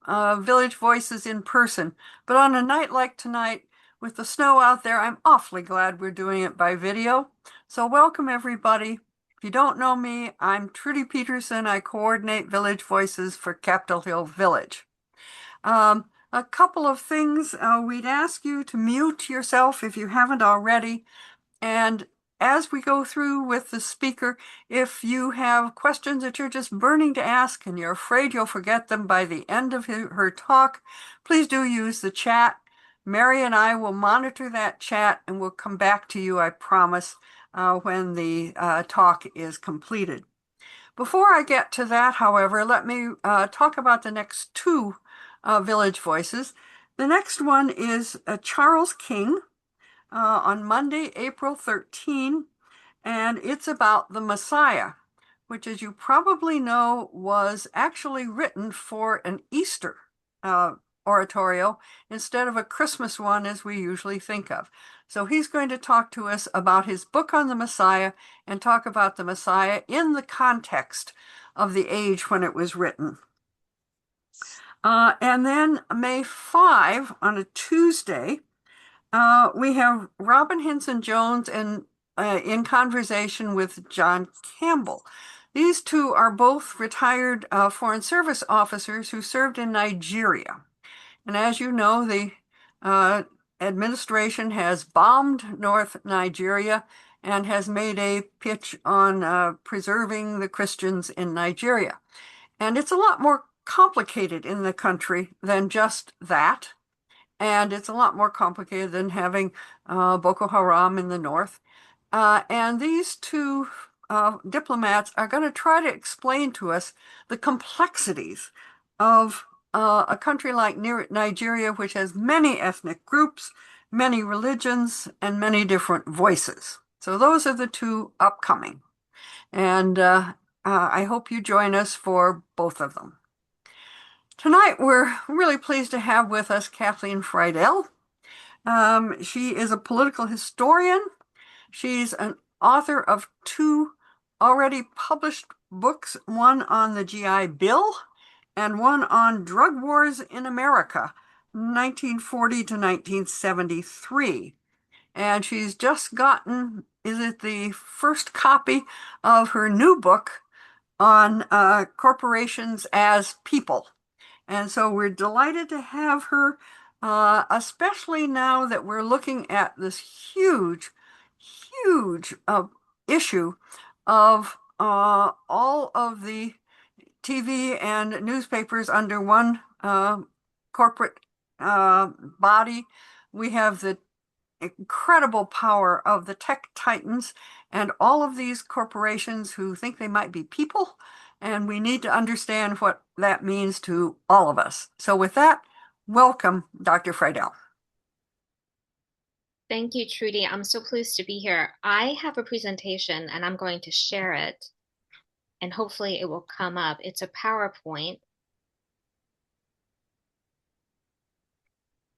Village Voices in person. But on a night like tonight, with the snow out there, I'm awfully glad we're doing it by video. So welcome everybody. If you don't know me, I'm Trudy Peterson. I coordinate Village Voices for Capitol Hill Village. A couple of things. We'd ask you to mute yourself if you haven't already. And as we go through with the speaker, if you have questions that you're just burning to ask and you're afraid you'll forget them by the end of her talk, please do use the chat. Mary and I will monitor that chat and we'll come back to you, I promise, when the talk is completed. Before I get to that, however, let me talk about the next two Village Voices. The next one is Charles King on Monday, April 13, and it's about the Messiah, which, as you probably know, was actually written for an Easter oratorio instead of a Christmas one as we usually think of. So he's going to talk to us about his book on the Messiah and talk about the Messiah in the context of the age when it was written. And then May 5, on a Tuesday, we have Robin Hinson Jones and in conversation with John Campbell. These two are both retired Foreign Service officers who served in Nigeria. And as you know, the administration has bombed North Nigeria and has made a pitch on preserving the Christians in Nigeria. And it's a lot more complicated in the country than just that. And it's a lot more complicated than having Boko Haram in the north. And these two diplomats are going to try to explain to us the complexities of a country like Nigeria, which has many ethnic groups, many religions, and many different voices. So those are the two upcoming. And I hope you join us for both of them. Tonight, we're really pleased to have with us Kathleen Frydl. She is a political historian. She's an author of two already published books, one on the GI Bill and one on drug wars in America, 1940 to 1973. And she's just gotten, is it the first copy of her new book on corporations as people. And so we're delighted to have her, especially now that we're looking at this huge issue of all of the TV and newspapers under one corporate body. We have the incredible power of the tech titans and all of these corporations who think they might be people. And we need to understand what that means to all of us. So with that, welcome, Dr. Frydl. Thank you, Trudy. I'm so pleased to be here. I have a presentation and I'm going to share it and hopefully it will come up. It's a PowerPoint.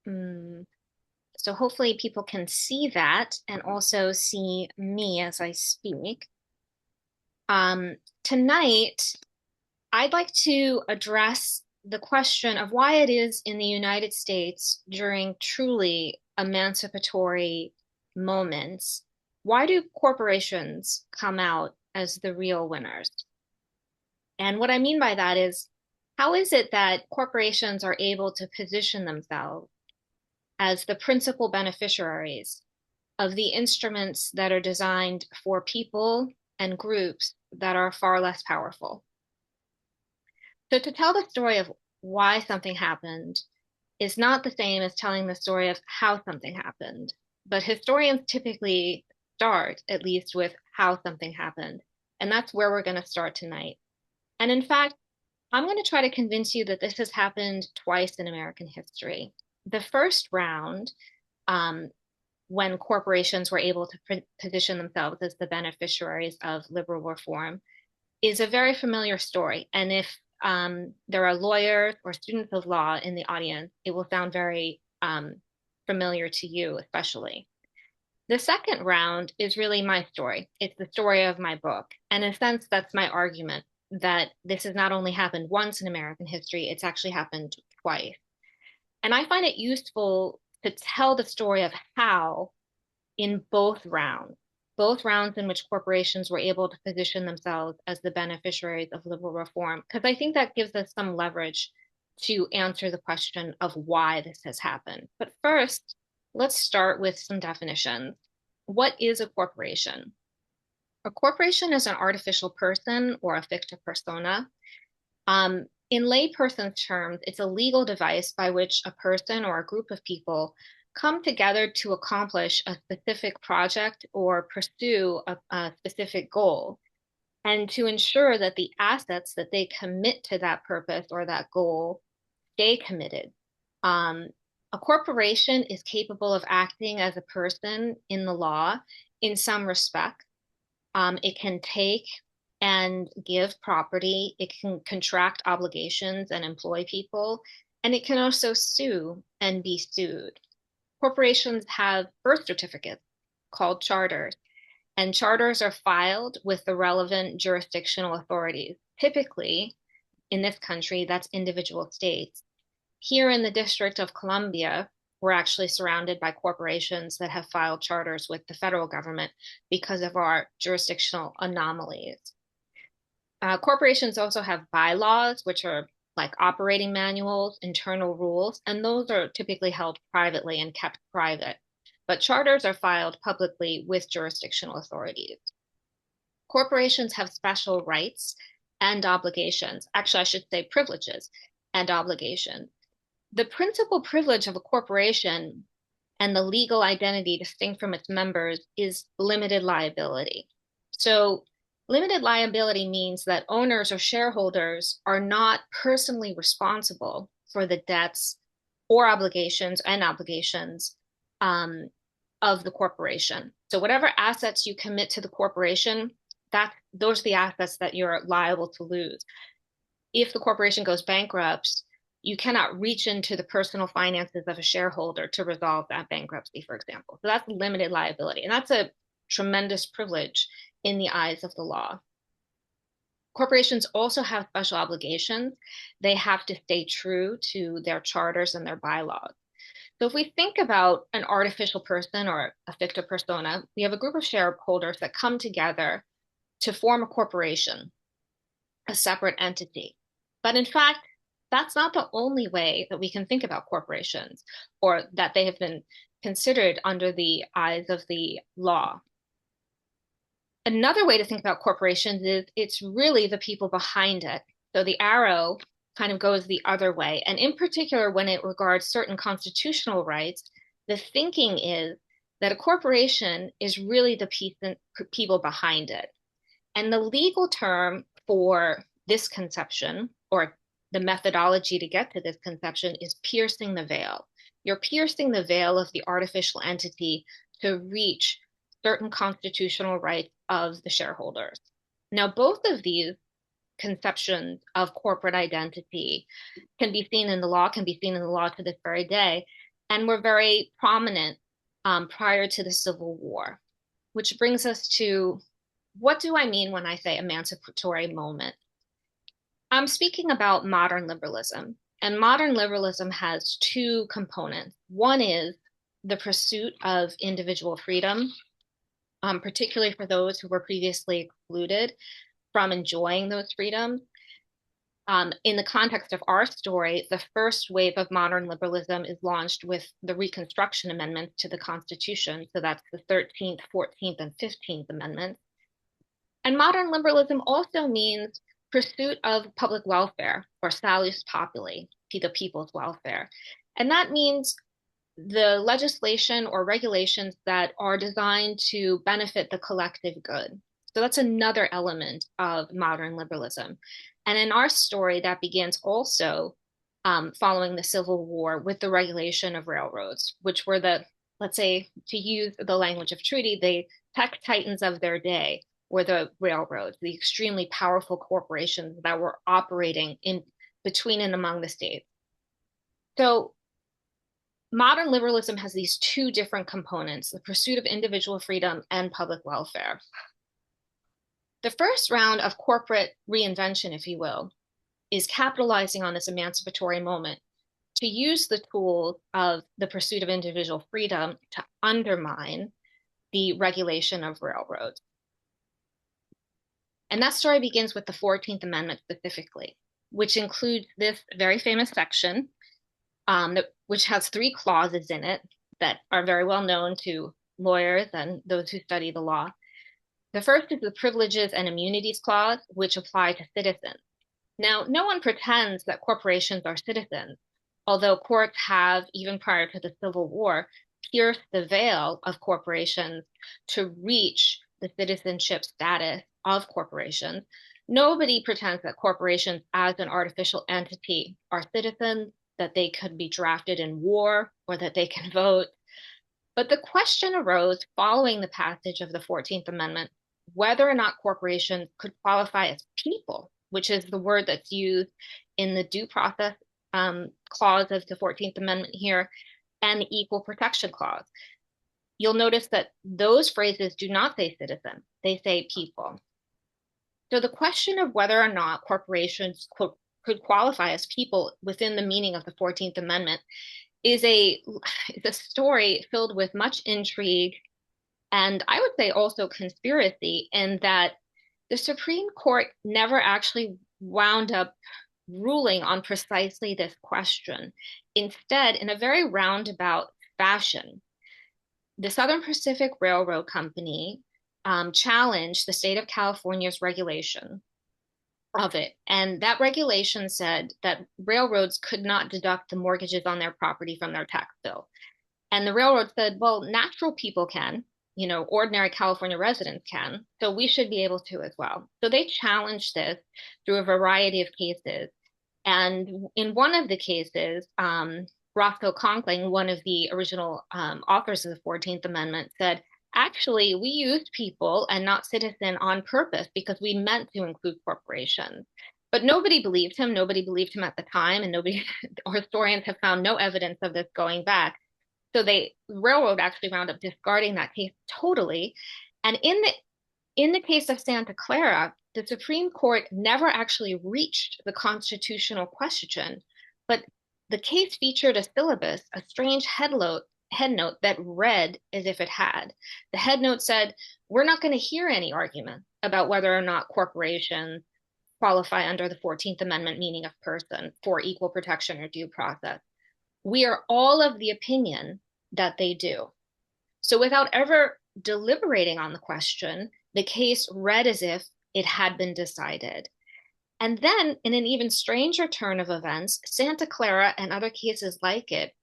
So hopefully people can see that and also see me as I speak. Tonight, I'd like to address the question of why it is in the United States during truly emancipatory moments, why do corporations come out as the real winners? And what I mean by that is, how is it that corporations are able to position themselves as the principal beneficiaries of the instruments that are designed for people and groups that are far less powerful? So to tell the story of why something happened is not the same as telling the story of how something happened. But historians typically start, at least, with how something happened. And that's where we're going to start tonight. And in fact, I'm going to try to convince you that this has happened twice in American history. The first round, when corporations were able to position themselves as the beneficiaries of liberal reform, is a very familiar story. And if there are lawyers or students of law in the audience, it will sound very familiar to you, especially. The second round is really my story. It's the story of my book. And in a sense, that's my argument that this has not only happened once in American history, it's actually happened twice. And I find it useful to tell the story of how in both rounds in which corporations were able to position themselves as the beneficiaries of liberal reform, because I think that gives us some leverage to answer the question of why this has happened. But first, let's start with some definitions. What is a corporation? A corporation is an artificial person or a fictive persona. In layperson's terms, it's a legal device by which a person or a group of people come together to accomplish a specific project or pursue a specific goal, and to ensure that the assets that they commit to that purpose or that goal stay committed. Um, a corporation is capable of acting as a person in the law in some respect. It can take and give property, it can contract obligations and employ people, and it can also sue and be sued. Corporations have birth certificates called charters, and charters are filed with the relevant jurisdictional authorities. Typically, in this country, that's individual states. Here in the District of Columbia, we're actually surrounded by corporations that have filed charters with the federal government because of our jurisdictional anomalies. Corporations also have bylaws, which are like operating manuals, internal rules, and those are typically held privately and kept private. But charters are filed publicly with jurisdictional authorities. Corporations have special rights and obligations. Actually, I should say privileges and obligations. The principal privilege of a corporation and the legal identity distinct from its members is limited liability. So limited liability means that owners or shareholders are not personally responsible for the debts or obligations of the corporation. So whatever assets you commit to the corporation, those are the assets that you're liable to lose. If the corporation goes bankrupt, you cannot reach into the personal finances of a shareholder to resolve that bankruptcy, for example. So that's limited liability. And that's a tremendous privilege in the eyes of the law. Corporations also have special obligations. They have to stay true to their charters and their bylaws. So if we think about an artificial person or a fictive persona, we have a group of shareholders that come together to form a corporation, a separate entity. But in fact, that's not the only way that we can think about corporations or that they have been considered under the eyes of the law. Another way to think about corporations is it's really the people behind it. So the arrow kind of goes the other way. And in particular, when it regards certain constitutional rights, the thinking is that a corporation is really the people behind it. And the legal term for this conception, or the methodology to get to this conception, is piercing the veil. You're piercing the veil of the artificial entity to reach certain constitutional rights of the shareholders. Now, both of these conceptions of corporate identity can be seen in the law, to this very day, and were very prominent prior to the Civil War, which brings us to, what do I mean when I say emancipatory moment? I'm speaking about modern liberalism, and modern liberalism has two components. One is the pursuit of individual freedom, particularly for those who were previously excluded from enjoying those freedoms. In the context of our story, the first wave of modern liberalism is launched with the Reconstruction Amendments to the Constitution. So that's the 13th, 14th, and 15th Amendments. And modern liberalism also means pursuit of public welfare, or salus populi, the people's welfare. And that means the legislation or regulations that are designed to benefit the collective good. So that's another element of modern liberalism. And in our story, that begins also following the Civil War with the regulation of railroads, which were the, let's say, to use the language of Trudy, the tech titans of their day were the railroads, the extremely powerful corporations that were operating in between and among the states. So modern liberalism has these two different components, the pursuit of individual freedom and public welfare. The first round of corporate reinvention, if you will, is capitalizing on this emancipatory moment to use the tools of the pursuit of individual freedom to undermine the regulation of railroads. And that story begins with the 14th Amendment specifically, which includes this very famous section, which has three clauses in it that are very well known to lawyers and those who study the law. The first is the Privileges and Immunities Clause, which apply to citizens. Now, no one pretends that corporations are citizens, although courts have, even prior to the Civil War, pierced the veil of corporations to reach the citizenship status of corporations. Nobody pretends that corporations as an artificial entity are citizens, that they could be drafted in war, or that they can vote. But the question arose following the passage of the 14th Amendment, whether or not corporations could qualify as people, which is the word that's used in the due process clause of the 14th Amendment here, and the Equal Protection Clause. You'll notice that those phrases do not say citizen, they say people. So the question of whether or not corporations could qualify as people within the meaning of the 14th Amendment is a story filled with much intrigue and I would say also conspiracy, in that the Supreme Court never actually wound up ruling on precisely this question. Instead, in a very roundabout fashion, the Southern Pacific Railroad Company challenged the state of California's regulation of it. And that regulation said that railroads could not deduct the mortgages on their property from their tax bill. And the railroad said, well, natural people can, ordinary California residents can, so we should be able to as well. So they challenged this through a variety of cases. And in one of the cases, Roscoe Conkling, one of the original authors of the 14th Amendment, said, actually, we used people and not citizen on purpose because we meant to include corporations. But nobody believed him. Nobody believed him at the time, and historians have found no evidence of this going back. So the railroad actually wound up discarding that case totally. And in the case of Santa Clara, the Supreme Court never actually reached the constitutional question, but the case featured a syllabus, a strange headnote that read as if it had. The headnote said, we're not going to hear any argument about whether or not corporations qualify under the 14th Amendment meaning of person for equal protection or due process. We are all of the opinion that they do. So without ever deliberating on the question, the case read as if it had been decided. And then, in an even stranger turn of events, Santa Clara and other cases like it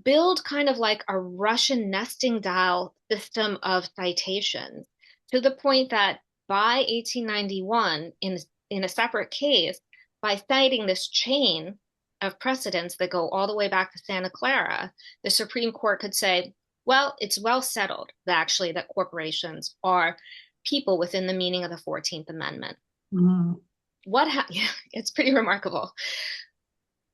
build kind of like a Russian nesting dial system of citations, to the point that by 1891, in a separate case, by citing this chain of precedents that go all the way back to Santa Clara, the Supreme Court could say, well, it's well settled that actually that corporations are people within the meaning of the 14th Amendment. Mm. It's pretty remarkable.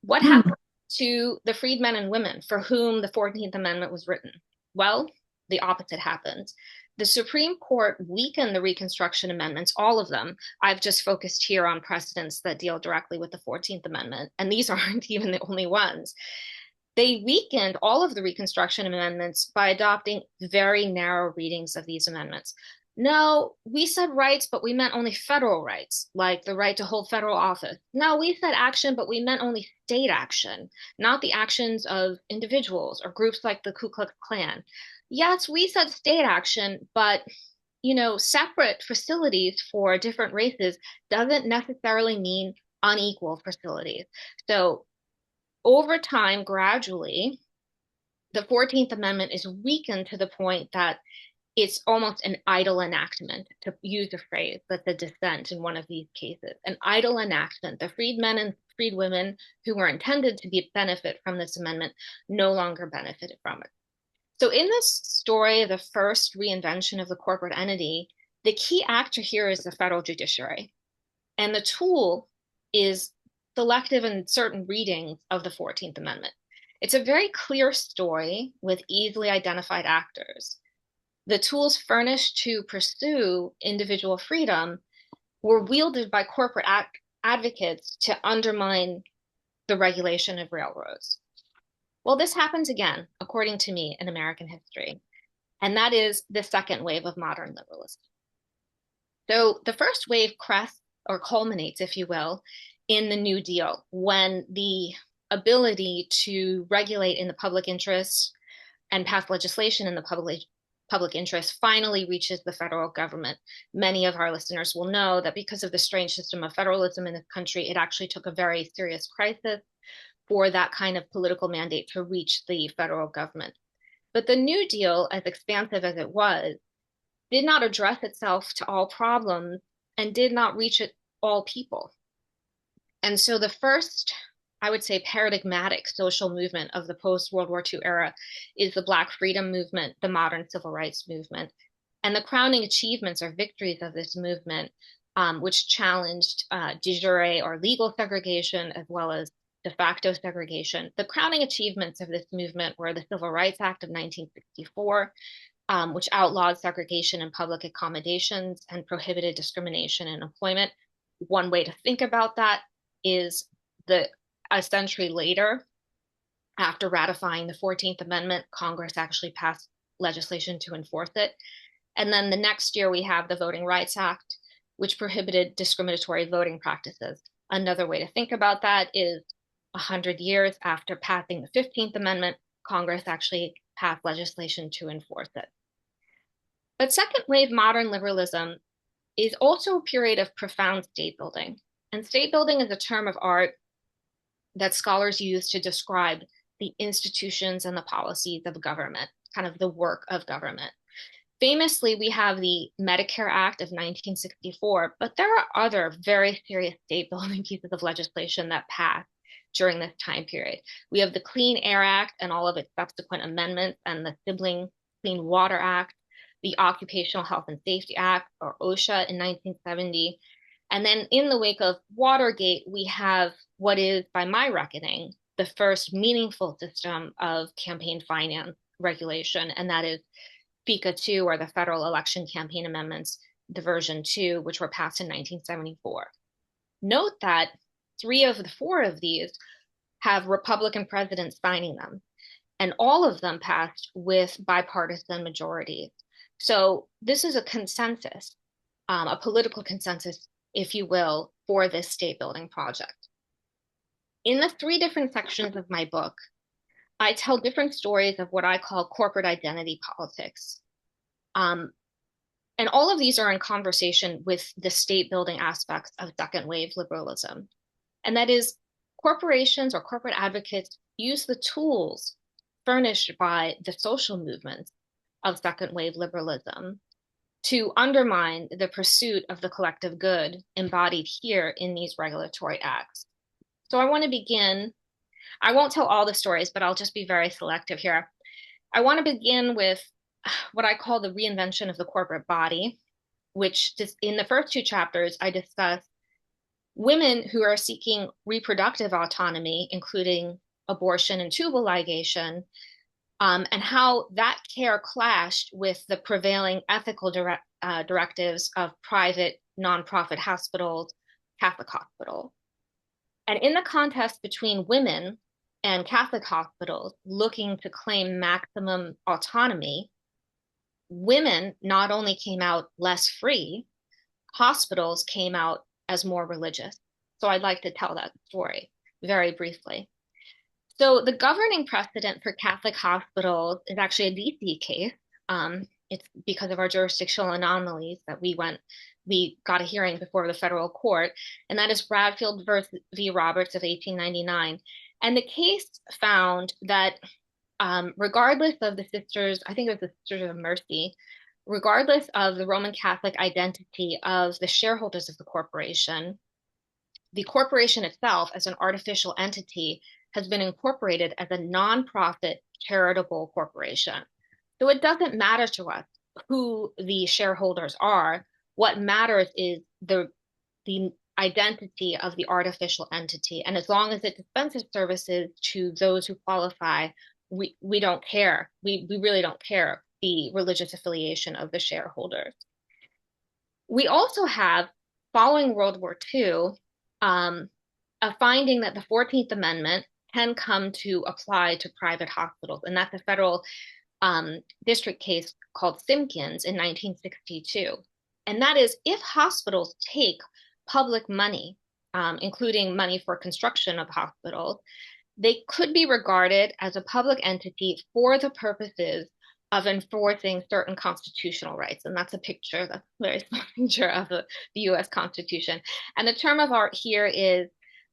What happened to the freedmen and women for whom the 14th Amendment was written? Well, the opposite happened. The Supreme Court weakened the Reconstruction Amendments, all of them. I've just focused here on precedents that deal directly with the 14th Amendment, and these aren't even the only ones. They weakened all of the Reconstruction Amendments by adopting very narrow readings of these amendments. No, we said rights, but we meant only federal rights, like the right to hold federal office. No, we said action, but we meant only state action, not the actions of individuals or groups like the Ku Klux Klan. Yes, we said state action, but separate facilities for different races doesn't necessarily mean unequal facilities. So over time, gradually, the 14th Amendment is weakened to the point that it's almost an idle enactment, to use a phrase that's a dissent in one of these cases, an idle enactment. The freedmen and freedwomen who were intended to benefit from this amendment no longer benefited from it. So in this story, the first reinvention of the corporate entity, the key actor here is the federal judiciary. And the tool is selective and certain readings of the 14th Amendment. It's a very clear story with easily identified actors. the tools furnished to pursue individual freedom were wielded by corporate advocates to undermine the regulation of railroads. Well, this happens again, according to me, in American history, and that is the second wave of modern liberalism. So the first wave crests or culminates, if you will, in the New Deal, when the ability to regulate in the public interest and pass legislation in the public interest finally reaches the federal government. Many of our listeners will know that because of the strange system of federalism in this country, it actually took a very serious crisis for that kind of political mandate to reach the federal government. But the New Deal, as expansive as it was, did not address itself to all problems and did not reach all people. And so the first, I would say, paradigmatic social movement of the post-World War II era is the Black freedom movement, the modern civil rights movement. And the crowning achievements or victories of this movement, which challenged de jure or legal segregation as well as de facto segregation. The crowning achievements of this movement were the Civil Rights Act of 1964, which outlawed segregation in public accommodations and prohibited discrimination in employment. One way to think about that is a century later, after ratifying the 14th Amendment, Congress actually passed legislation to enforce it. And then the next year, we have the Voting Rights Act, which prohibited discriminatory voting practices. Another way to think about that is 100 years after passing the 15th Amendment, Congress actually passed legislation to enforce it. But second wave modern liberalism is also a period of profound state building. And state building is a term of art that scholars use to describe the institutions and the policies of government, kind of the work of government. Famously, we have the Medicare Act of 1964, but there are other very serious state building pieces of legislation that passed during this time period. We have the Clean Air Act and all of its subsequent amendments, and the sibling Clean Water Act, the Occupational Health and Safety Act, or OSHA, in 1970. And then in the wake of Watergate, we have what is, by my reckoning, the first meaningful system of campaign finance regulation, and that is FECA 2, or the Federal Election Campaign Amendments, the version 2, which were passed in 1974. Note that 3 of the 4 of these have Republican presidents signing them, and all of them passed with bipartisan majorities. So this is a consensus, a political consensus, if you will, for this state building project. In the 3 different sections of my book, I tell different stories of what I call corporate identity politics. And all of these are in conversation with the state building aspects of second wave liberalism. And that is, corporations or corporate advocates use the tools furnished by the social movements of second wave liberalism to undermine the pursuit of the collective good embodied here in these regulatory acts. So I want to begin, I won't tell all the stories, but I'll just be very selective here. I want to begin with what I call the reinvention of the corporate body, which in the first 2 chapters, I discuss women who are seeking reproductive autonomy, including abortion and tubal ligation, and how that care clashed with the prevailing ethical directives of private nonprofit hospitals, Catholic hospitals. And in the contest between women and Catholic hospitals looking to claim maximum autonomy, women not only came out less free, hospitals came out as more religious. So I'd like to tell that story very briefly. So the governing precedent for Catholic hospitals is actually a DC case. It's because of our jurisdictional anomalies that we got a hearing before the federal court, and that is Bradfield v. Roberts of 1899. And the case found that regardless of the sisters, I think it was the Sisters of Mercy, regardless of the Roman Catholic identity of the shareholders of the corporation itself as an artificial entity has been incorporated as a nonprofit charitable corporation. So it doesn't matter to us who the shareholders are. What matters is the identity of the artificial entity. And as long as it dispenses services to those who qualify, we don't care. We really don't care the religious affiliation of the shareholders. We also have, following World War II, a finding that the 14th Amendment can come to apply to private hospitals, and that's a federal district case called Simpkins in 1962. And that is, if hospitals take public money, including money for construction of hospitals, they could be regarded as a public entity for the purposes of enforcing certain constitutional rights. And that's a picture, that's a very small picture of the US Constitution. And the term of art here is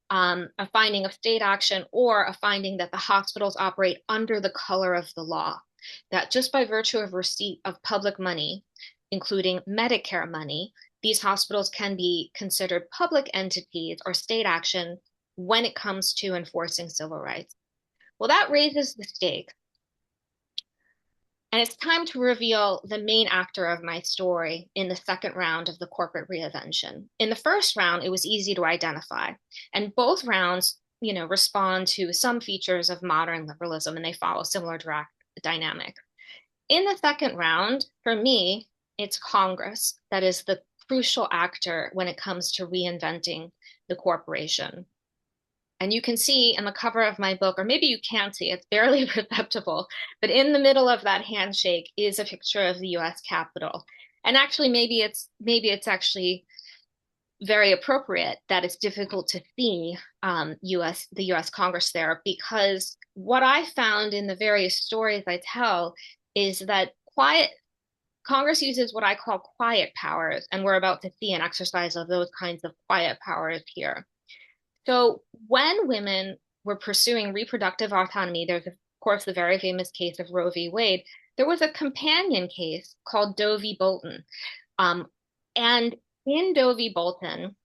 a finding of state action, or a finding that the hospitals operate under the color of the law, that just by virtue of receipt of public money, including Medicare money, these hospitals can be considered public entities or state action when it comes to enforcing civil rights. Well, that raises the stakes. And it's time to reveal the main actor of my story in the second round of the corporate reinvention. In the first round, it was easy to identify. And both rounds, respond to some features of modern liberalism, and they follow similar dynamic. In the second round, for me, it's Congress that is the crucial actor when it comes to reinventing the corporation. And you can see in the cover of my book, or maybe you can't see, it's barely perceptible, but in the middle of that handshake is a picture of the US Capitol. And actually, maybe it's actually very appropriate that it's difficult to see the US Congress there, because what I found in the various stories I tell is that Congress uses what I call quiet powers, and we're about to see an exercise of those kinds of quiet powers here. So when women were pursuing reproductive autonomy, there's, of course, the very famous case of Roe v. Wade. There was a companion case called Doe v. Bolton. And in Doe v. Bolton,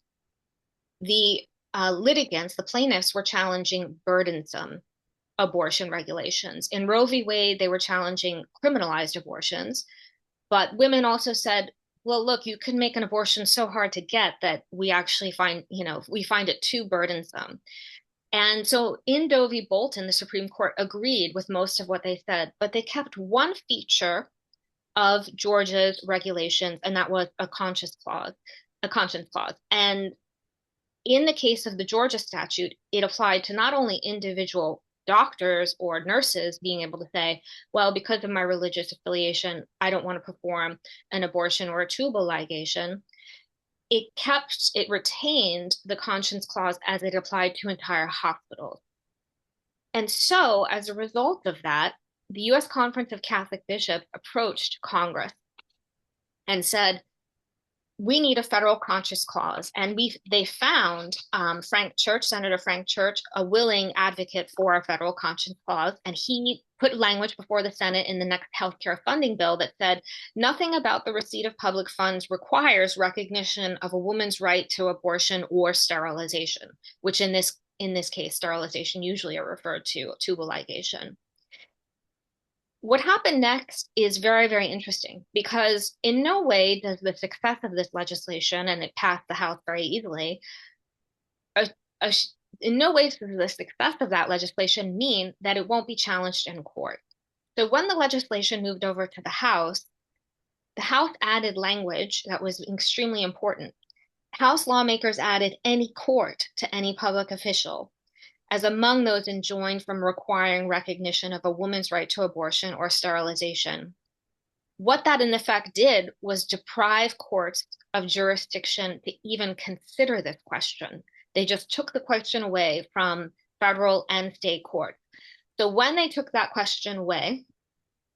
the litigants, the plaintiffs, were challenging burdensome abortion regulations. In Roe v. Wade, they were challenging criminalized abortions. But women also said, well, look, you can make an abortion so hard to get that we actually find it too burdensome. And so in Doe v. Bolton, the Supreme Court agreed with most of what they said, but they kept one feature of Georgia's regulations, and that was a conscience clause. And in the case of the Georgia statute, it applied to not only individual doctors or nurses being able to say, well, because of my religious affiliation, I don't want to perform an abortion or a tubal ligation. It retained the conscience clause as it applied to entire hospitals. And so, as a result of that, the US Conference of Catholic Bishops approached Congress and said, we need a federal conscience clause. And they found Senator Frank Church, a willing advocate for a federal conscience clause. And he put language before the Senate in the next healthcare funding bill that said, nothing about the receipt of public funds requires recognition of a woman's right to abortion or sterilization, which in this case, sterilization usually are referred to tubal ligation. What happened next is very, very interesting, because in no way does the success of this legislation, and it passed the House very easily, in no way does the success of that legislation mean that it won't be challenged in court. So when the legislation moved over to the House added language that was extremely important. House lawmakers added any court to any public official, as among those enjoined from requiring recognition of a woman's right to abortion or sterilization. What that in effect did was deprive courts of jurisdiction to even consider this question. They just took the question away from federal and state courts. So when they took that question away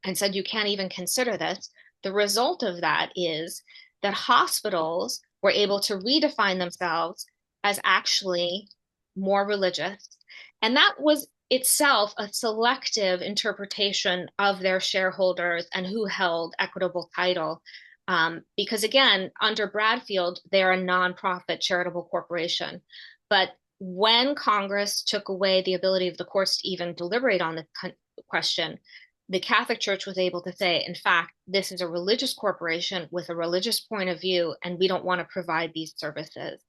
and said you can't even consider this, the result of that is that hospitals were able to redefine themselves as actually more religious. And that was itself a selective interpretation of their shareholders and who held equitable title. Because again, under Bradfield, they're a nonprofit charitable corporation. But when Congress took away the ability of the courts to even deliberate on this question, the Catholic Church was able to say, in fact, this is a religious corporation with a religious point of view, and we don't want to provide these services.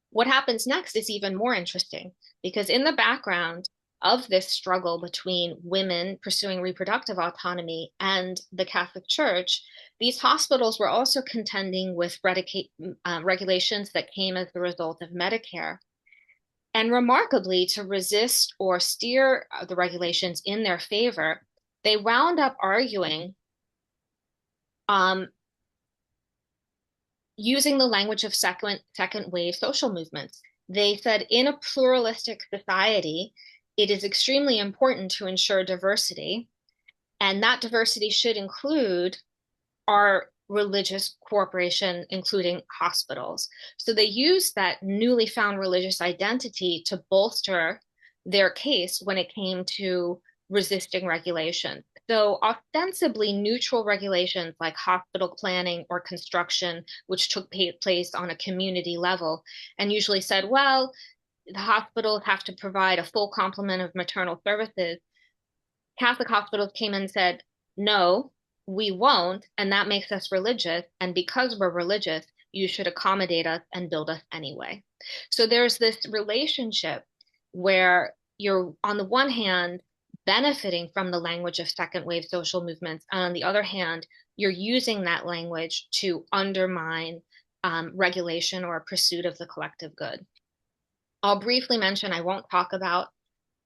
What happens next is even more interesting, because in the background, of this struggle between women pursuing reproductive autonomy and the Catholic Church, these hospitals were also contending with regulations that came as the result of Medicare. And remarkably, to resist or steer the regulations in their favor, they wound up arguing um, using the language of second wave social movements. They said in a pluralistic society, it is extremely important to ensure diversity, and that diversity should include our religious corporation, including hospitals. So they used that newly found religious identity to bolster their case when it came to resisting regulation. So ostensibly neutral regulations like hospital planning or construction, which took place on a community level, and usually said, well, the hospitals have to provide a full complement of maternal services. Catholic hospitals came and said, no, we won't, and that makes us religious. And because we're religious, you should accommodate us and build us anyway. So there's this relationship where you're, on the one hand, benefiting from the language of second wave social movements, and on the other hand, you're using that language to undermine regulation or pursuit of the collective good. I'll briefly mention, I won't talk about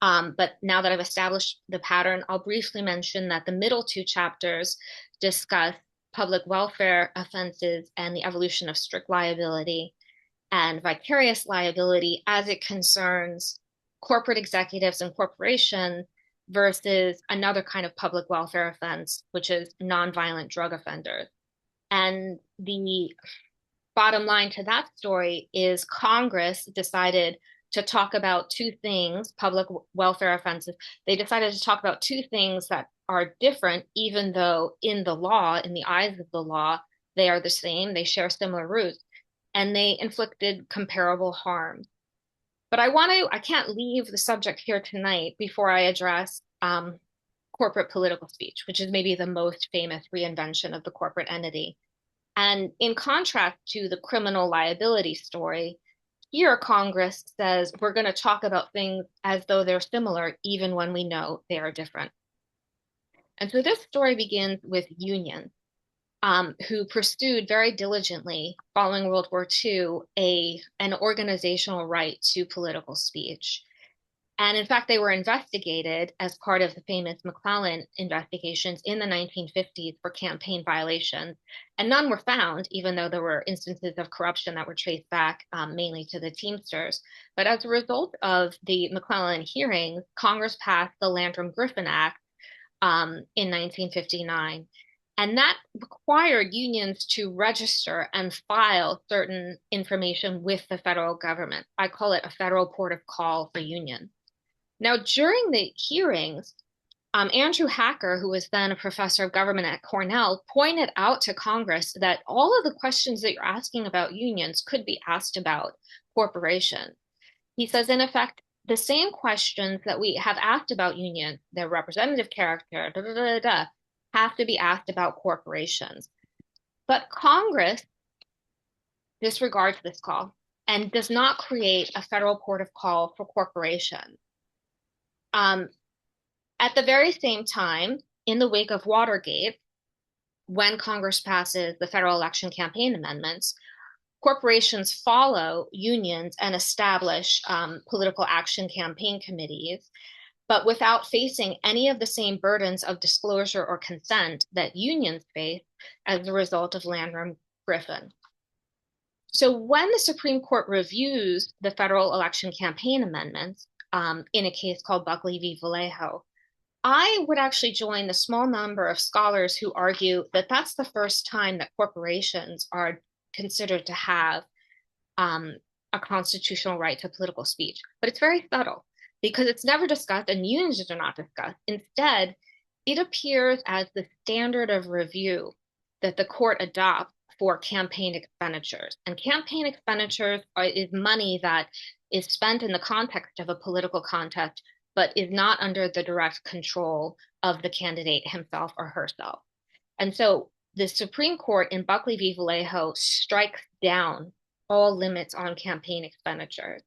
but now that I've established the pattern, I'll briefly mention that the middle two chapters discuss public welfare offenses and the evolution of strict liability and vicarious liability as it concerns corporate executives and corporations versus another kind of public welfare offense, which is nonviolent drug offenders. And the bottom line to that story is Congress decided to talk about two things, public welfare offenses. They decided to talk about two things that are different, even though in the law, in the eyes of the law, they are the same, they share similar roots, and they inflicted comparable harm. But I can't leave the subject here tonight before I address corporate political speech, which is maybe the most famous reinvention of the corporate entity. And in contrast to the criminal liability story, here Congress says we're going to talk about things as though they're similar, even when we know they are different. And so this story begins with unions, who pursued very diligently following World War II an organizational right to political speech. And in fact, they were investigated as part of the famous McClellan investigations in the 1950s for campaign violations. And none were found, even though there were instances of corruption that were traced back mainly to the Teamsters. But as a result of the McClellan hearings, Congress passed the Landrum-Griffin Act in 1959. And that required unions to register and file certain information with the federal government. I call it a federal port of call for unions. Now, during the hearings, Andrew Hacker, who was then a professor of government at Cornell, pointed out to Congress that all of the questions that you're asking about unions could be asked about corporations. He says, in effect, the same questions that we have asked about unions, their representative character, have to be asked about corporations. But Congress disregards this call and does not create a federal port of call for corporations. At the very same time, in the wake of Watergate, when Congress passes the federal election campaign amendments, corporations follow unions and establish political action campaign committees, but without facing any of the same burdens of disclosure or consent that unions face as a result of Landrum-Griffin. So when the Supreme Court reviews the federal election campaign amendments, in a case called Buckley v. Vallejo, I would actually join the small number of scholars who argue that that's the first time that corporations are considered to have a constitutional right to political speech. But it's very subtle because it's never discussed and unions are not discussed. Instead, it appears as the standard of review that the court adopts for campaign expenditures. And campaign expenditures is money that is spent in the context of a political contest, but is not under the direct control of the candidate himself or herself. And so the Supreme Court in Buckley v. Vallejo strikes down all limits on campaign expenditures.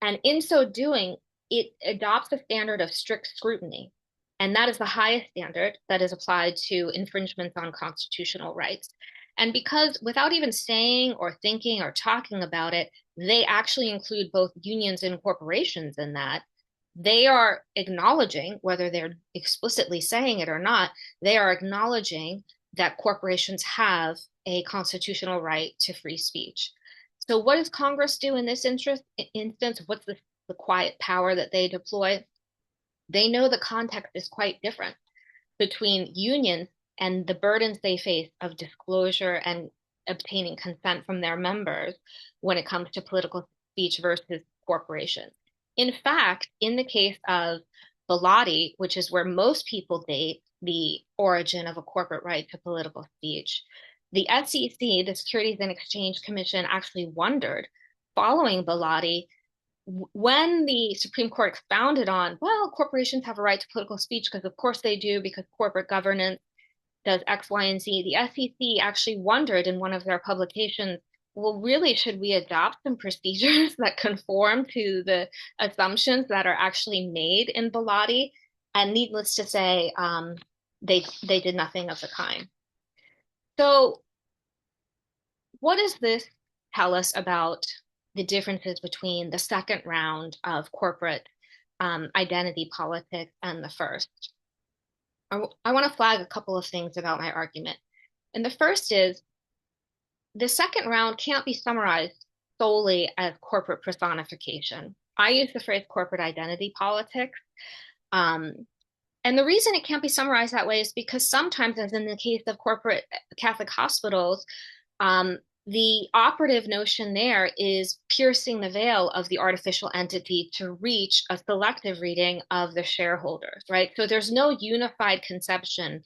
And in so doing, it adopts a standard of strict scrutiny. And that is the highest standard that is applied to infringements on constitutional rights. And because without even saying or thinking or talking about it, they actually include both unions and corporations in that. They are acknowledging, whether they're explicitly saying it or not, they are acknowledging that corporations have a constitutional right to free speech. So, what does Congress do in this instance? What's the quiet power that they deploy? They know the context is quite different between unions and the burdens they face of disclosure and obtaining consent from their members when it comes to political speech versus corporations. In fact, in the case of Bilotti, which is where most people date the origin of a corporate right to political speech, the SEC, the Securities and Exchange Commission, actually wondered, following Bilotti, when the Supreme Court expounded on, well, corporations have a right to political speech because of course they do, because corporate governance does X, Y, and Z, the SEC actually wondered in one of their publications, well, really, should we adopt some procedures that conform to the assumptions that are actually made in Bilotti? And needless to say, they did nothing of the kind. So what does this tell us about the differences between the second round of corporate identity politics and the first? I want to flag a couple of things about my argument. And the first is the second round can't be summarized solely as corporate personification. I use the phrase corporate identity politics. Um, and the reason it can't be summarized that way is because sometimes, as in the case of corporate Catholic hospitals, um, the operative notion there is piercing the veil of the artificial entity to reach a selective reading of the shareholders, right? So there's no unified conception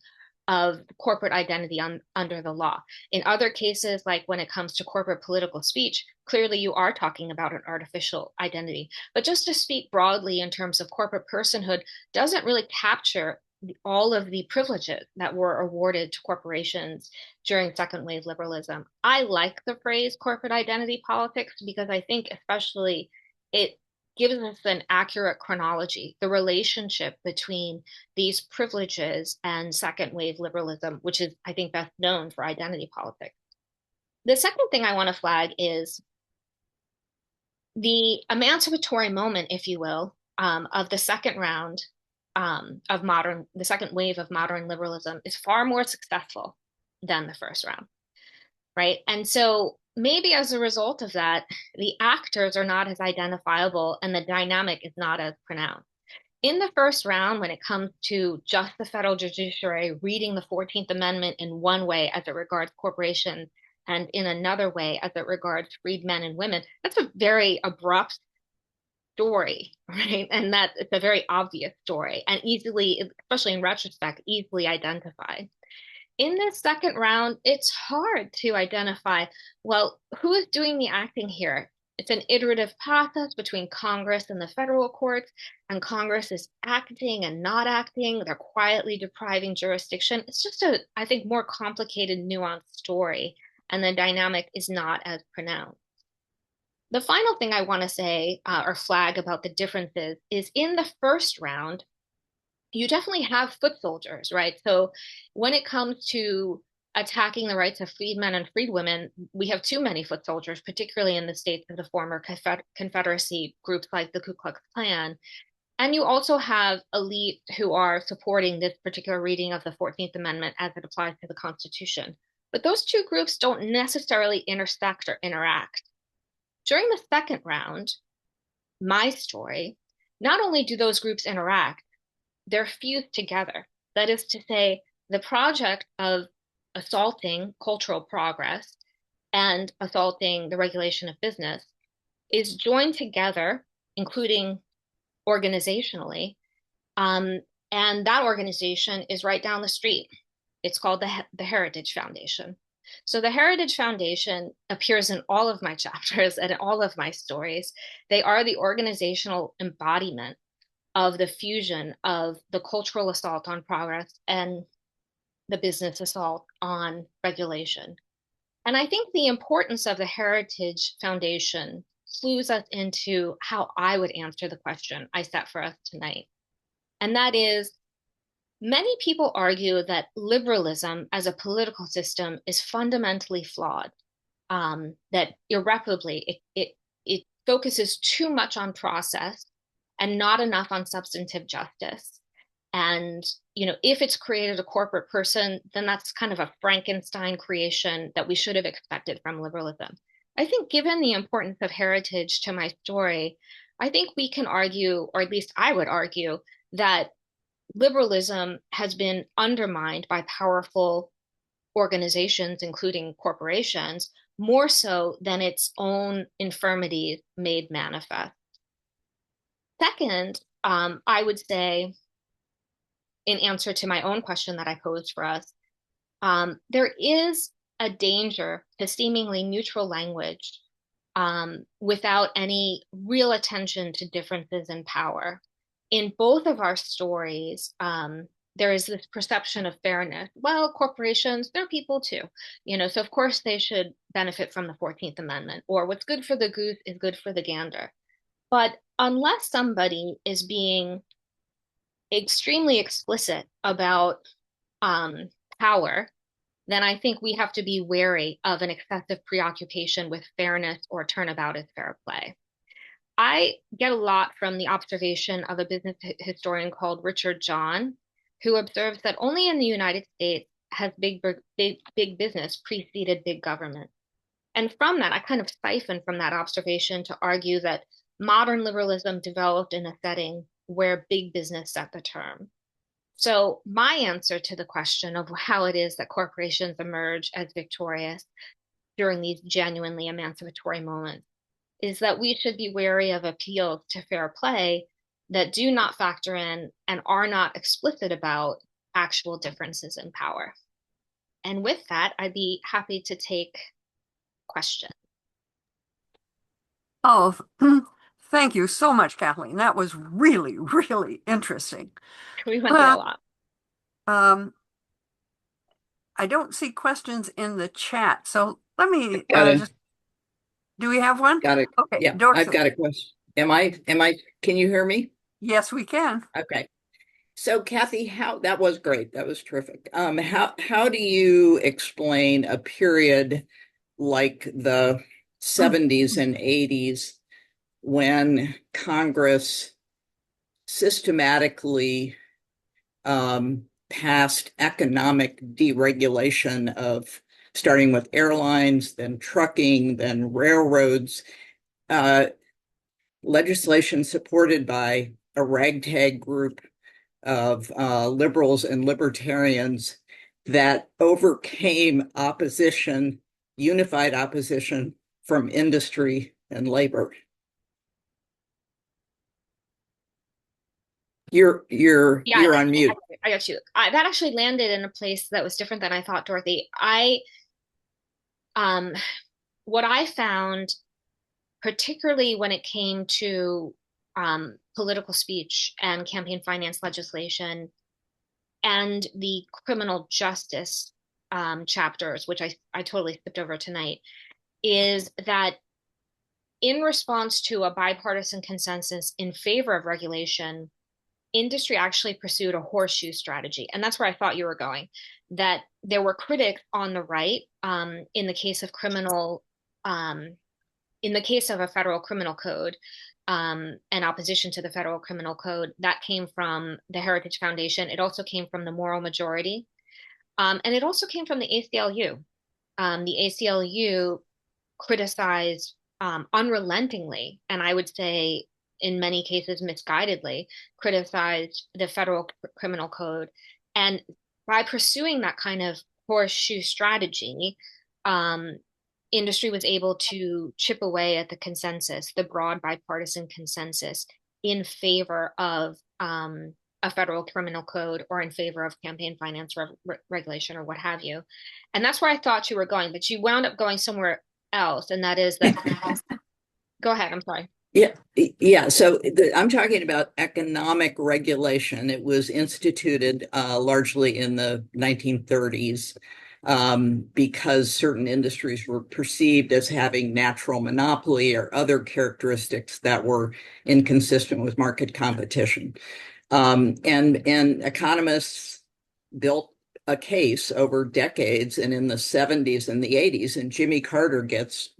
of corporate identity under the law. In other cases, like when it comes to corporate political speech, clearly you are talking about an artificial identity. But just to speak broadly in terms of corporate personhood doesn't really capture all of the privileges that were awarded to corporations during second wave liberalism. I like the phrase corporate identity politics because I think especially it gives us an accurate chronology, the relationship between these privileges and second wave liberalism, which is, I think, best known for identity politics. The second thing I want to flag is the emancipatory moment, if you will, of the second round the second wave of modern liberalism is far more successful than the first round, right? And so maybe as a result of that, the actors are not as identifiable and the dynamic is not as pronounced. In the first round, when it comes to just the federal judiciary reading the 14th Amendment in one way as it regards corporations and in another way as it regards freed men and women, that's a very abrupt story, right? And that it's a very obvious story and easily, especially in retrospect, easily identified. In this second round, it's hard to identify, well, who is doing the acting here? It's an iterative process between Congress and the federal courts, and Congress is acting and not acting. They're quietly depriving jurisdiction. It's just a, I think, more complicated, nuanced story, and the dynamic is not as pronounced. The final thing I want to say or flag about the differences is in the first round, you definitely have foot soldiers, right? So when it comes to attacking the rights of freedmen and freedwomen, we have too many foot soldiers, particularly in the states of the former Confederacy, groups like the Ku Klux Klan. And you also have elite who are supporting this particular reading of the 14th Amendment as it applies to the Constitution. But those two groups don't necessarily intersect or interact. During the second round, my story, not only do those groups interact, they're fused together. That is to say, the project of assaulting cultural progress and assaulting the regulation of business is joined together, including organizationally. And that organization is right down the street. It's called the Heritage Foundation. So the Heritage Foundation appears in all of my chapters and in all of my stories. They are the organizational embodiment of the fusion of the cultural assault on progress and the business assault on regulation. And I think the importance of the Heritage Foundation clues us into how I would answer the question I set for us tonight. And that is, many people argue that liberalism as a political system is fundamentally flawed, that irreparably it focuses too much on process and not enough on substantive justice. And, if it's created a corporate person, then that's kind of a Frankenstein creation that we should have expected from liberalism. I think, given the importance of heritage to my story, I think we can argue, or at least I would argue, that liberalism has been undermined by powerful organizations, including corporations, more so than its own infirmities made manifest. Second, I would say, in answer to my own question that I posed for us, there is a danger to seemingly neutral language without any real attention to differences in power. In both of our stories, there is this perception of fairness. Well, corporations, they're people too, so of course they should benefit from the 14th Amendment, or what's good for the goose is good for the gander. But unless somebody is being extremely explicit about power, then I think we have to be wary of an excessive preoccupation with fairness or turnabout as fair play. I get a lot from the observation of a business historian called Richard John, who observes that only in the United States has big business preceded big government. And from that, I kind of siphon from that observation to argue that modern liberalism developed in a setting where big business set the term. So my answer to the question of how it is that corporations emerge as victorious during these genuinely emancipatory moments is that we should be wary of appeals to fair play that do not factor in and are not explicit about actual differences in power. And with that, I'd be happy to take questions. Oh, thank you so much, Kathleen. That was really, really interesting. We went through Uh, a lot. um, I don't see questions in the chat, so let me Got it. just. Do we have one? Got it. Okay, Yeah, Dorothy. I've got a question. Can you hear me? Yes, we can. Okay. So Kathy, that was great. That was terrific. How do you explain a period like the 70s and 80s when Congress systematically passed economic deregulation of starting with airlines, then trucking, then railroads, legislation supported by a ragtag group of liberals and libertarians that overcame opposition, unified opposition from industry and labor. You're on mute. I got you. That actually landed in a place that was different than I thought, Dorothy. What I found, particularly when it came to political speech and campaign finance legislation and the criminal justice chapters, which I totally skipped over tonight, is that in response to a bipartisan consensus in favor of regulation, industry actually pursued a horseshoe strategy. And that's where I thought you were going, that there were critics on the right in the case of in the case of a federal criminal code and opposition to the federal criminal code. That came from the Heritage Foundation. It also came from the Moral Majority. And it also came from the ACLU. The ACLU criticized unrelentingly, and I would say in many cases misguidedly, criticized the federal criminal code. And by pursuing that kind of horseshoe strategy, industry was able to chip away at the consensus, the broad bipartisan consensus in favor of a federal criminal code or in favor of campaign finance regulation or what have you. And that's where I thought you were going, but you wound up going somewhere else. And that is that, go ahead, I'm sorry. Yeah. So I'm talking about economic regulation. It was instituted largely in the 1930s. because certain industries were perceived as having natural monopoly or other characteristics that were inconsistent with market competition. And economists built a case over decades, and in the 70s and the 80s, and Jimmy Carter gets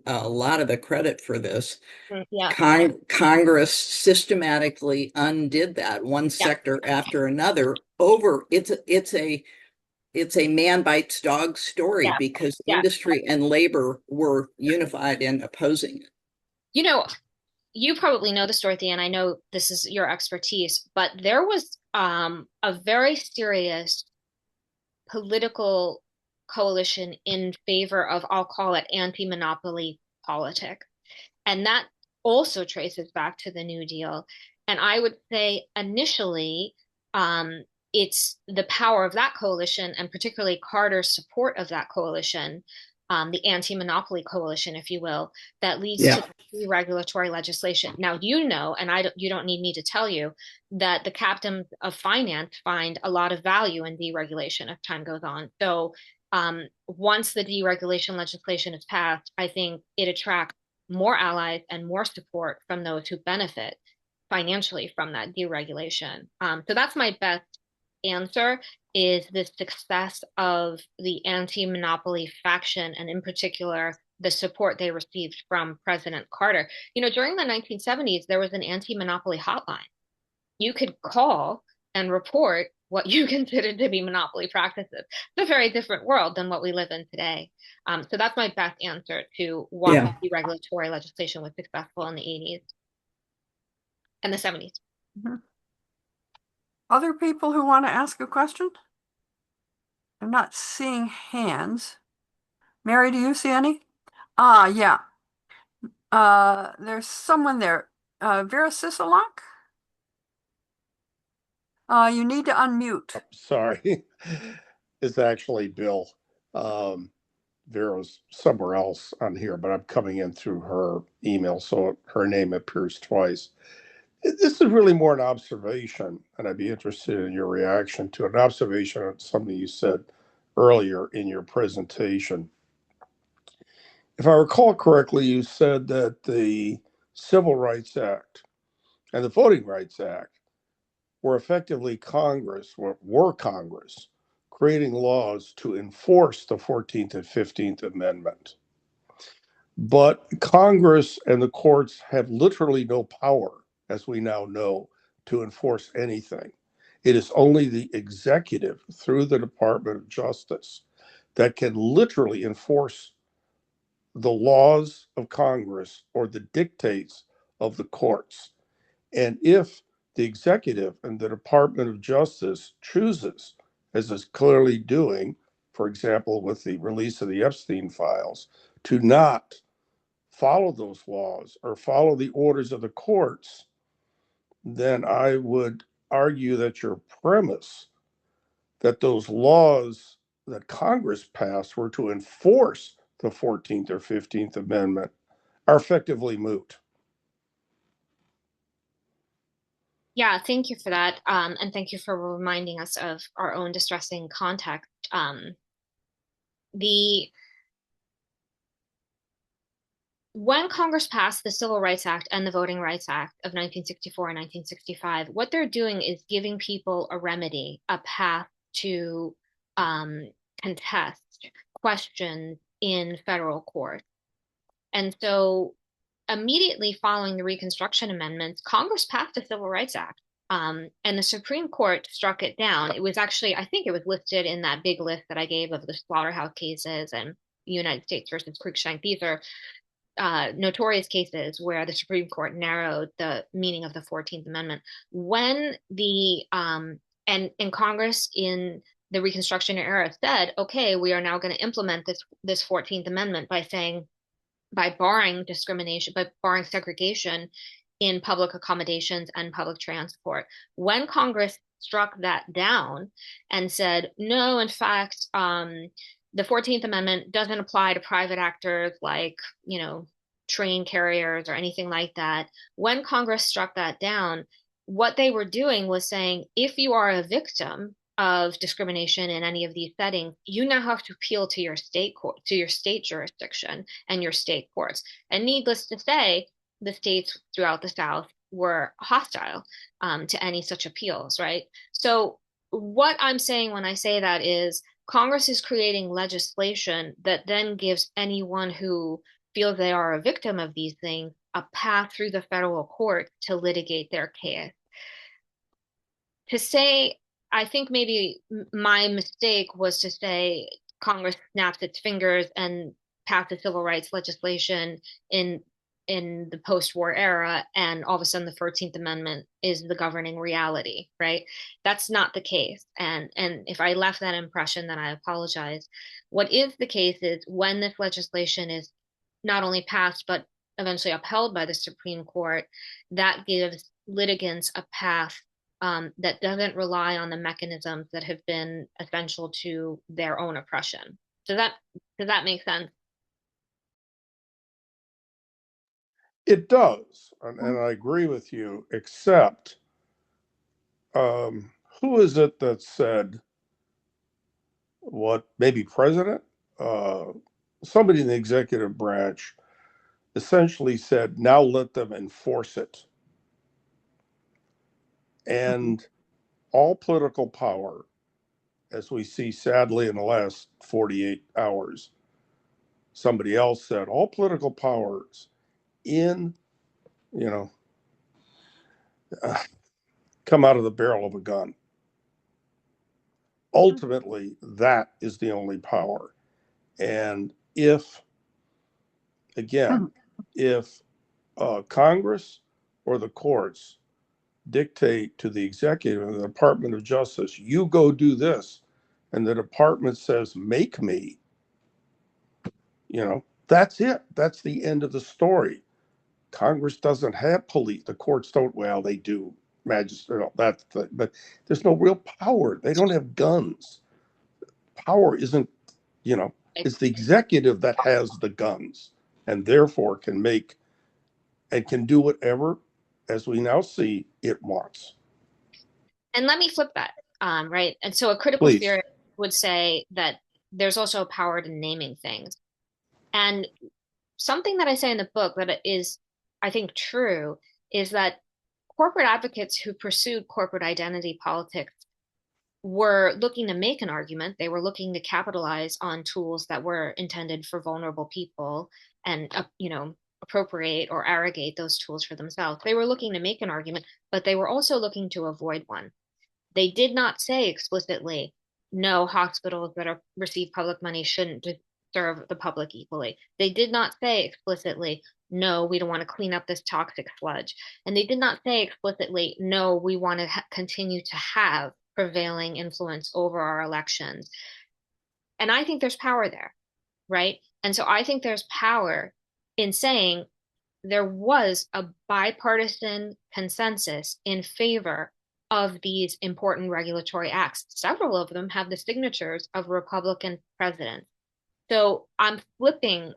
a lot of the credit for this. Yeah. Congress systematically undid that, one sector after another. It's a man bites dog story, Yeah. because Yeah. industry and labor were unified in opposing it. You know, you probably know the story at the end. I know this is your expertise, but there was a very serious political coalition in favor of, I'll call it anti-monopoly politics. And that also traces back to the New Deal. And I would say initially, it's the power of that coalition, and particularly Carter's support of that coalition, the anti-monopoly coalition, if you will, that leads to deregulatory legislation. Now, you know, and you don't need me to tell you, that the captains of finance find a lot of value in deregulation as time goes on. So once the deregulation legislation is passed, I think it attracts more allies and more support from those who benefit financially from that deregulation. So that's my best answer, is the success of the anti-monopoly faction, and in particular, the support they received from President Carter. You know, during the 1970s, there was an anti-monopoly hotline. You could call and report what you considered to be monopoly practices. It's a very different world than what we live in today. So that's my best answer to why deregulatory legislation was successful in the 80s and the 70s. Mm-hmm. Other people who want to ask a question? I'm not seeing hands. Mary, do you see any? Yeah. There's someone there. Vera Sisolak? You need to unmute. Sorry. It's actually Bill. Vera's somewhere else on here, but I'm coming in through her email, so her name appears twice. This is really more an observation, and I'd be interested in your reaction to an observation on something you said earlier in your presentation. If I recall correctly, you said that the Civil Rights Act and the Voting Rights Act were effectively Congress creating laws to enforce the 14th and 15th Amendment. But Congress and the courts have literally no power, as we now know, to enforce anything. It is only the executive, through the Department of Justice, that can literally enforce the laws of Congress or the dictates of the courts. And if the executive and the Department of Justice chooses, as is clearly doing, for example, with the release of the Epstein files, to not follow those laws or follow the orders of the courts, then I would argue that your premise that those laws that Congress passed were to enforce the 14th or 15th Amendment are effectively moot. Yeah, thank you for that. And thank you for reminding us of our own distressing context. When Congress passed the Civil Rights Act and the Voting Rights Act of 1964 and 1965, what they're doing is giving people a remedy, a path to contest questions in federal court. And so immediately following the Reconstruction Amendments, Congress passed the Civil Rights Act, and the Supreme Court struck it down. It was actually, I think it was listed in that big list that I gave of the slaughterhouse cases and United States versus Cruikshank. These are notorious cases where the Supreme Court narrowed the meaning of the 14th Amendment. When the and Congress in the Reconstruction era said, okay, we are now going to implement this 14th Amendment by barring discrimination, by barring segregation in public accommodations and public transport. When Congress struck that down and said, no, in fact, the 14th Amendment doesn't apply to private actors like, train carriers or anything like that. When Congress struck that down, what they were doing was saying, if you are a victim of discrimination in any of these settings, you now have to appeal to your state court, to your state jurisdiction and your state courts. And needless to say, the states throughout the South were hostile to any such appeals, right? So what I'm saying when I say that is Congress is creating legislation that then gives anyone who feels they are a victim of these things a path through the federal court to litigate their case. To say, I think maybe my mistake was to say Congress snaps its fingers and passes civil rights legislation in the post-war era, and all of a sudden the 14th Amendment is the governing reality, right? That's not the case. And if I left that impression, then I apologize. What is the case is when this legislation is not only passed, but eventually upheld by the Supreme Court, that gives litigants a path that doesn't rely on the mechanisms that have been essential to their own oppression. Does that make sense? It does, and I agree with you, except who is it that said what, maybe president? Somebody in the executive branch essentially said, now let them enforce it. And all political power, as we see sadly in the last 48 hours, somebody else said, all political powers in, come out of the barrel of a gun. Ultimately, that is the only power. And if Congress or the courts dictate to the executive and the Department of Justice, you go do this, and the department says, make me, that's it. That's the end of the story. Congress doesn't have police. The courts don't. Well, they do. Magistrate, that's but there's no real power. They don't have guns. Power isn't, it's the executive that has the guns and therefore can make and can do whatever, as we now see, it wants. And let me flip that, right? And so a critical Please. theorist would say that there's also a power to naming things. And something that I say in the book that is, I think, true is that corporate advocates who pursued corporate identity politics were looking to make an argument. They were looking to capitalize on tools that were intended for vulnerable people and, appropriate or arrogate those tools for themselves. They were looking to make an argument, but they were also looking to avoid one. They did not say explicitly, no, hospitals that receive public money shouldn't serve the public equally. They did not say explicitly, no, we don't want to clean up this toxic sludge. And they did not say explicitly, no, we want to continue to have prevailing influence over our elections. And I think there's power there, right? And so I think there's power in saying there was a bipartisan consensus in favor of these important regulatory acts. Several of them have the signatures of Republican presidents. So I'm kind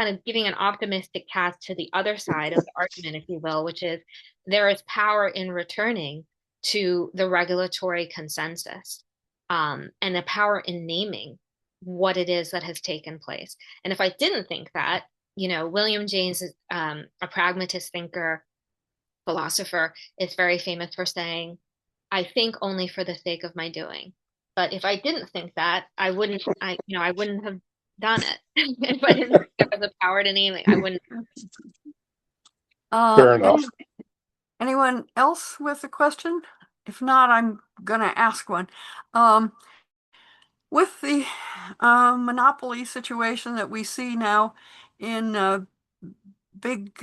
of giving an optimistic cast to the other side of the argument, if you will, which is there is power in returning to the regulatory consensus, and the power in naming what it is that has taken place. And if I didn't think that, William James is a pragmatist thinker, philosopher, is very famous for saying, I think only for the sake of my doing. But if I didn't think that, I wouldn't have done it. If I didn't think there was a power to name it, I wouldn't. Fair enough. Anyone else with a question? If not, I'm going to ask one. With the monopoly situation that we see now in big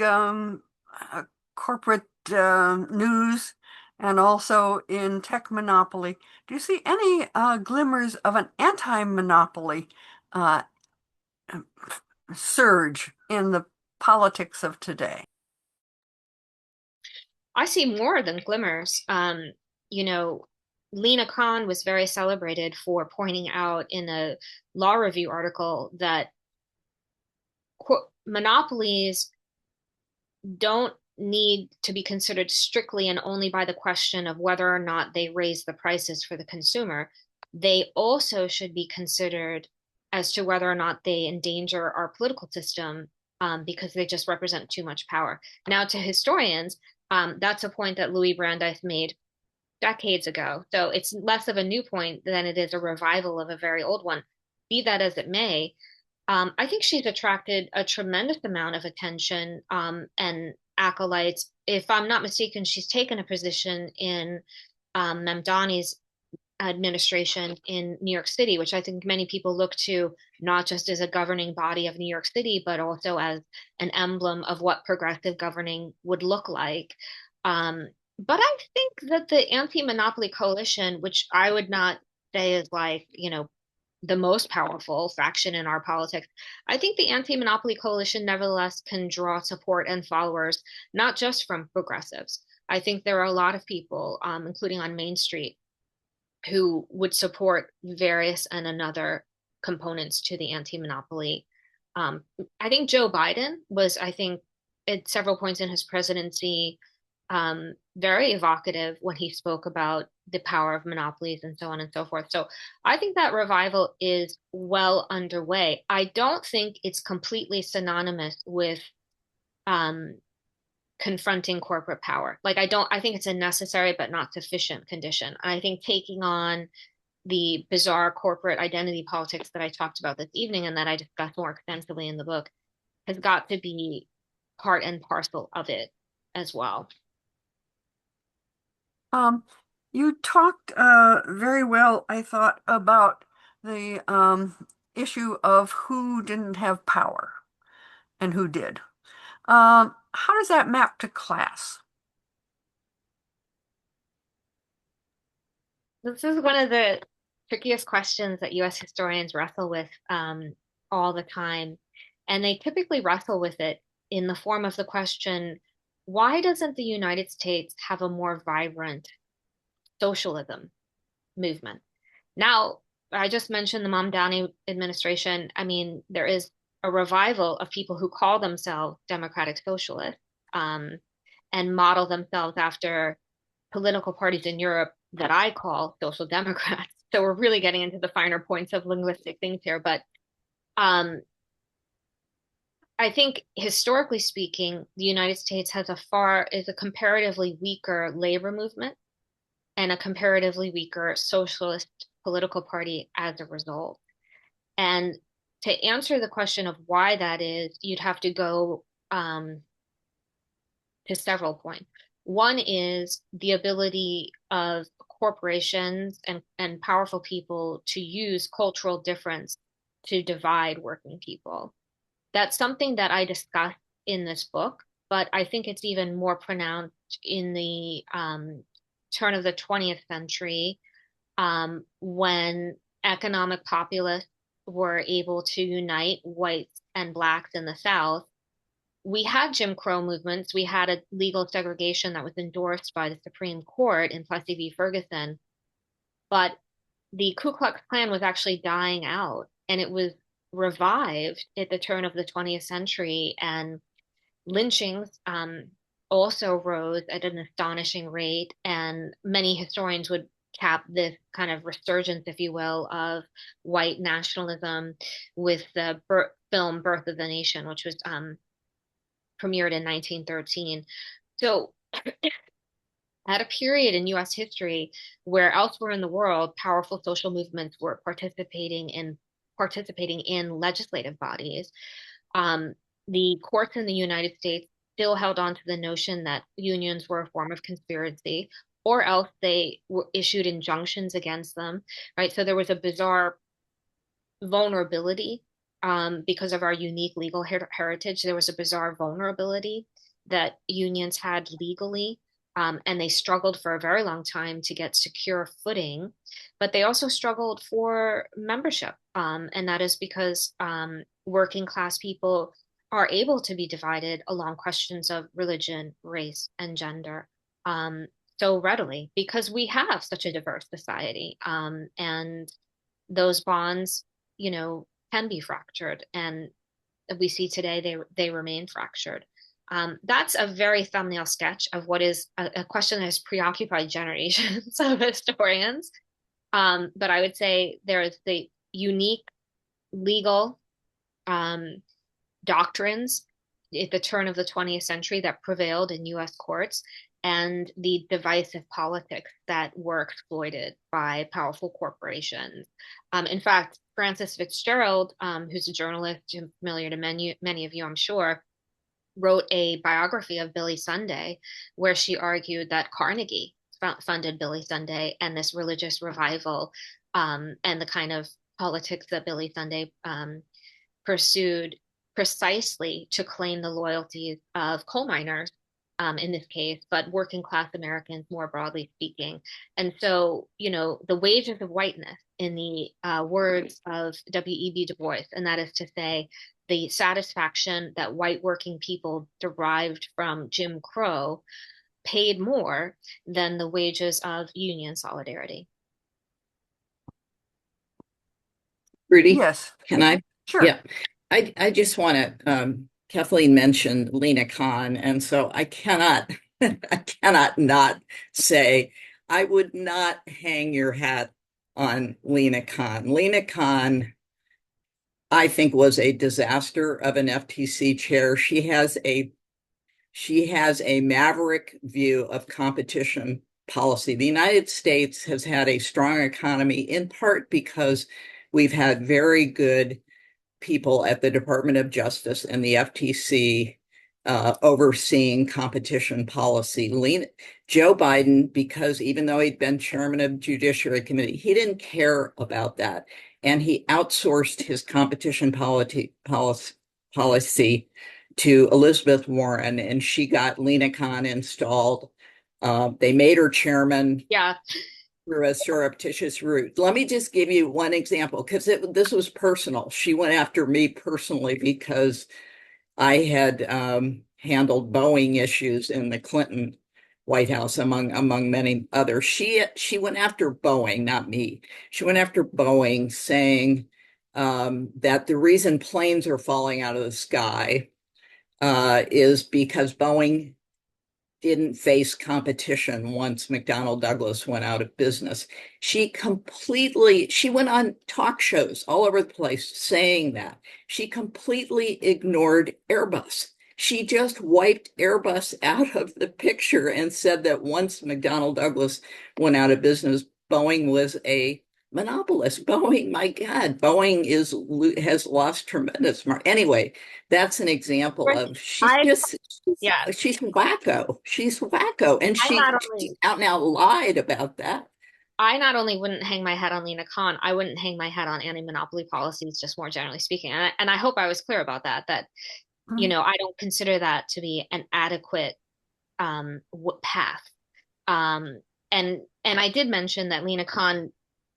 corporate news and also in tech monopoly, do you see any glimmers of an anti-monopoly surge in the politics of today? I see more than glimmers. Lena Khan was very celebrated for pointing out in a law review article that monopolies don't need to be considered strictly and only by the question of whether or not they raise the prices for the consumer. They also should be considered as to whether or not they endanger our political system, because they just represent too much power. Now, to historians, that's a point that Louis Brandeis made decades ago. So it's less of a new point than it is a revival of a very old one. Be that as it may, I think she's attracted a tremendous amount of attention, and acolytes. If I'm not mistaken, she's taken a position in Mamdani's administration in New York City, which I think many people look to not just as a governing body of New York City, but also as an emblem of what progressive governing would look like. But I think that the anti-monopoly coalition, which I would not say is like, the most powerful faction in our politics, I think the anti-monopoly coalition nevertheless can draw support and followers, not just from progressives. I think there are a lot of people, including on Main Street, who would support various and another components to the anti-monopoly. I think Joe Biden was, I think, at several points in his presidency, very evocative when he spoke about the power of monopolies and so on and so forth. So I think that revival is well underway. I don't think it's completely synonymous with confronting corporate power. Like, I think it's a necessary but not sufficient condition. I think taking on the bizarre corporate identity politics that I talked about this evening and that I discuss more extensively in the book has got to be part and parcel of it as well. You talked very well, I thought, about the issue of who didn't have power and who did. How does that map to class? This is one of the trickiest questions that US historians wrestle with all the time. And they typically wrestle with it in the form of the question, why doesn't the United States have a more vibrant socialism movement? Now, I just mentioned the Mamdani administration. I mean, there is a revival of people who call themselves democratic socialists, and model themselves after political parties in Europe that I call social democrats. So we're really getting into the finer points of linguistic things here. But I think historically speaking, the United States is a comparatively weaker labor movement and a comparatively weaker socialist political party as a result. And to answer the question of why that is, you'd have to go to several points. One is the ability of corporations and powerful people to use cultural difference to divide working people. That's something that I discuss in this book, but I think it's even more pronounced in the turn of the 20th century, when economic populists were able to unite whites and blacks in the South. We had Jim Crow movements. We had a legal segregation that was endorsed by the Supreme Court in Plessy v. Ferguson. But the Ku Klux Klan was actually dying out, and it was revived at the turn of the 20th century. And lynchings also rose at an astonishing rate. And many historians would cap this kind of resurgence, if you will, of white nationalism with the film Birth of the Nation, which was premiered in 1913. So at a period in US history where elsewhere in the world, powerful social movements were participating in legislative bodies, the courts in the United States still held on to the notion that unions were a form of conspiracy, or else they issued injunctions against them, right? So there was a bizarre vulnerability, because of our unique legal heritage. There was a bizarre vulnerability that unions had legally, and they struggled for a very long time to get secure footing, but they also struggled for membership, and that is because working class people are able to be divided along questions of religion, race, and gender so readily because we have such a diverse society, and those bonds, can be fractured, and we see today they remain fractured. That's a very thumbnail sketch of what is a question that has preoccupied generations of historians. But I would say there is the unique legal doctrines at the turn of the 20th century that prevailed in US courts, and the divisive politics that were exploited by powerful corporations. In fact, Frances Fitzgerald, who's a journalist familiar to many of you, I'm sure, wrote a biography of Billy Sunday, where she argued that Carnegie funded Billy Sunday and this religious revival, and the kind of politics that Billy Sunday pursued precisely to claim the loyalties of coal miners, in this case, but working class Americans more broadly speaking. And so, the wages of whiteness, in the words of W.E.B. Du Bois, and that is to say, the satisfaction that white working people derived from Jim Crow paid more than the wages of union solidarity. Rudy, Yes, can I? sure. Yeah, I just want to, Kathleen mentioned Lena Khan, and so I cannot, I cannot not say, I would not hang your hat on Lena Khan. Lena Khan, I think, was a disaster of an FTC chair. She has a maverick view of competition policy. The United States has had a strong economy in part because we've had very good people at the Department of Justice and the FTC overseeing competition policy. Joe Biden, because even though he'd been chairman of the Judiciary Committee, he didn't care about that. And he outsourced his competition policy to Elizabeth Warren, and she got Lena Khan installed. They made her chairman. Yeah. Through a surreptitious route. Let me just give you one example, because this was personal. She went after me personally because I had handled Boeing issues in the Clinton White House, among many others. She went after Boeing, not me. She went after Boeing, saying that the reason planes are falling out of the sky is because Boeing didn't face competition once McDonnell Douglas went out of business. She went on talk shows all over the place saying that. She completely ignored Airbus. She just wiped Airbus out of the picture and said that once McDonnell Douglas went out of business, Boeing was a monopolist. Boeing, my God, Boeing has lost tremendous market. Anyway, that's an example of she's wacko. She's wacko, and she's out now lied about that. I not only wouldn't hang my hat on Lena Khan, I wouldn't hang my hat on anti-monopoly policies, just more generally speaking. And I hope I was clear about that. That I don't consider that to be an adequate path. And I did mention that Lena Khan,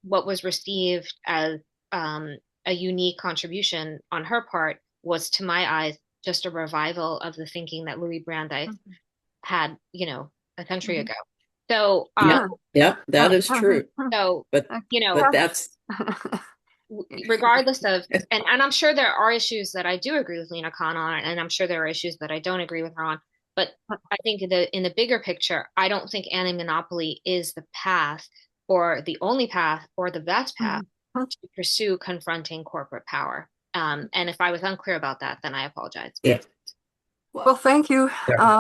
what was received as a unique contribution on her part was, to my eyes, just a revival of the thinking that Louis Brandeis had, a century ago. So, yeah, that is true. So, but that's regardless of, and I'm sure there are issues that I do agree with Lena Khan on, and I'm sure there are issues that I don't agree with her on. But I think in the bigger picture, I don't think anti-monopoly is the path, or the only path, or the best path to pursue confronting corporate power. And if I was unclear about that, then I apologize. Yeah. Well, thank you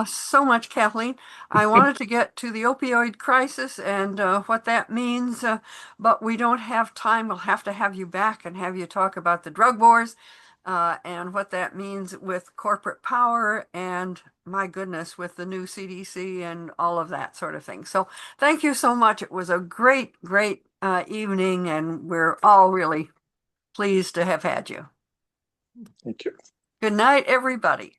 so much, Kathleen. I wanted to get to the opioid crisis and what that means, but we don't have time. We'll have to have you back and have you talk about the drug wars and what that means with corporate power and, my goodness, with the new CDC and all of that sort of thing. So thank you so much. It was a great, great evening, and we're all really pleased to have had you. Thank you. Good night, everybody.